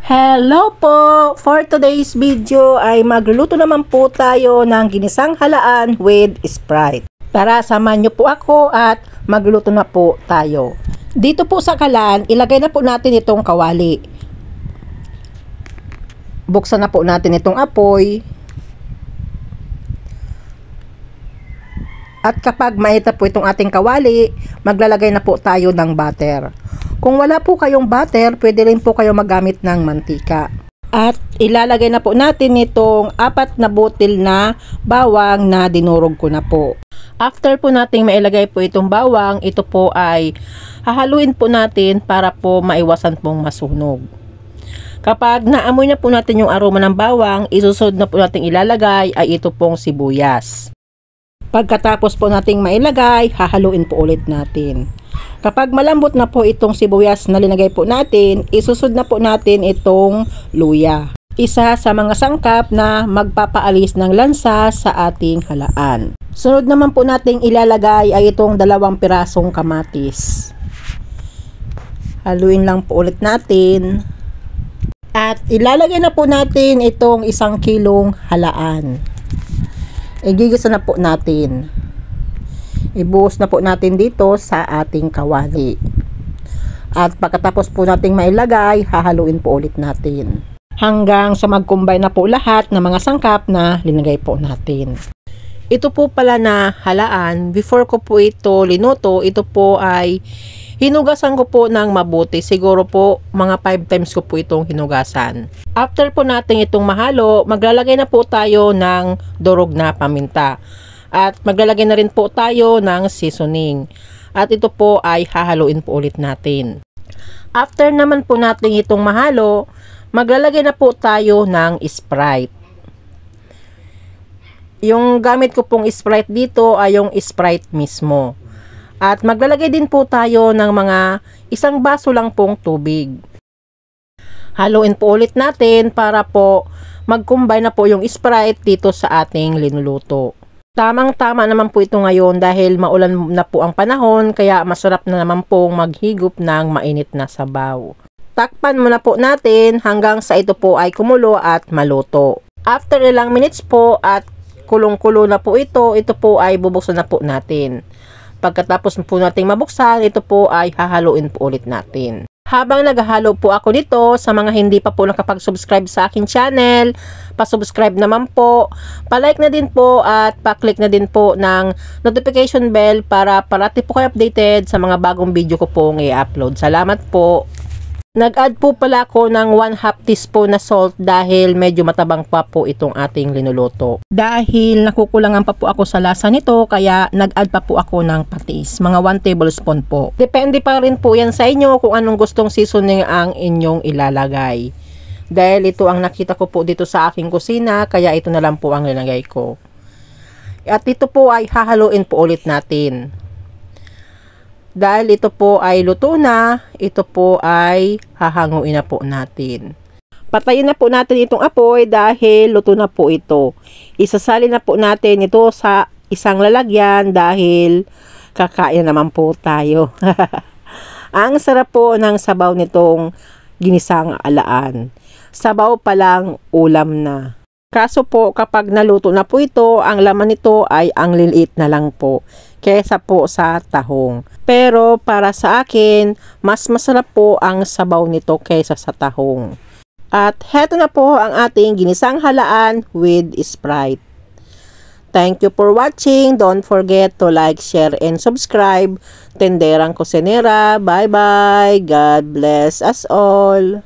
Hello po! For today's video ay magluluto naman po tayo ng ginisang halaan with Sprite. Tara, samahan niyo po ako at magluluto na po tayo. Dito po sa kalan, ilagay na po natin itong kawali. Buksan na po natin itong apoy. At kapag mainit po itong ating kawali, maglalagay na po tayo ng butter. Kung wala po kayong butter, pwede rin po kayo magamit ng mantika. At ilalagay na po natin itong 4 na botil na bawang na dinurog ko na po. After po nating mailagay po itong bawang, ito po ay hahaluin po natin para po maiwasan pong masunog. Kapag naamoy na po natin yung aroma ng bawang, isusunod na po nating ilalagay ay ito pong sibuyas. Pagkatapos po nating mailagay, hahaluin po ulit natin. Kapag malambot na po itong sibuyas na linagay po natin, isusod na po natin itong luya. Isa sa mga sangkap na magpapaalis ng lansa sa ating halaan. Sunod naman po nating ilalagay ay itong 2 pirasong kamatis. Haluin lang po ulit natin. At ilalagay na po natin itong 1 kilong halaan. Igigisa na po natin. Ibuhos na po natin dito sa ating kawali. At pagkatapos po nating mailagay, hahaluin po ulit natin. Hanggang sa mag-combine na po lahat ng mga sangkap na linagay po natin. Ito po pala na halaan, before ko po ito linuto, ito po ay hinugasan ko po ng mabuti. Siguro po mga 5 times ko po itong hinugasan. After po natin itong mahalo, maglalagay na po tayo ng durog na paminta. At maglalagay na rin po tayo ng seasoning. At ito po ay hahaluin po ulit natin. After naman po natin itong mahalo, maglalagay na po tayo ng Sprite. Yung gamit ko pong Sprite dito ay yung Sprite mismo. At maglalagay din po tayo ng mga 1 baso lang pong tubig. Haluin po ulit natin para po mag-combine na po yung Sprite dito sa ating linuluto. Tamang-tama naman po ito ngayon dahil maulan na po ang panahon, kaya masarap na naman pong maghigop ng mainit na sabaw. Takpan muna po natin hanggang sa ito po ay kumulo at maluto. After ilang minutes po at kulong-kulo na po ito po ay bubuksan na po natin. Pagkatapos po nating mabuksan, ito po ay hahaluin po ulit natin. Habang naghahalo po ako dito, sa mga hindi pa po nakapag-subscribe sa akin channel, pa-subscribe naman po, pa-like na din po at pa-click na din po ng notification bell para parati po kayo updated sa mga bagong video ko pong i-upload. Salamat po! Nag-add po pala ako ng 1/2 teaspoon na salt dahil medyo matabang pa po itong ating linuluto. Dahil nakukulangan pa po ako sa lasa nito, kaya nag-add pa po ako ng patis. Mga 1 tablespoon po. Depende pa rin po yan sa inyo kung anong gustong seasoning ang inyong ilalagay. Dahil ito ang nakita ko po dito sa aking kusina, kaya ito na lang po ang linagay ko. At ito po ay hahaluin po ulit natin. Dahil ito po ay luto na, ito po ay hahanguin na po natin. Patayin na po natin itong apoy dahil luto na po ito. Isasalin na po natin ito sa isang lalagyan dahil kakain naman po tayo. Ang sarap po ng sabaw nitong ginisang halaan. Sabaw pa lang, ulam na. Kaso po kapag naluto na po ito, ang laman nito ay ang liliit na lang po kesa po sa tahong. Pero para sa akin, mas masarap po ang sabaw nito kaysa sa tahong. At heto na po ang ating ginisang halaan with Sprite. Thank you for watching. Don't forget to like, share, and subscribe. Tenderang Kusinera. Bye-bye. God bless us all.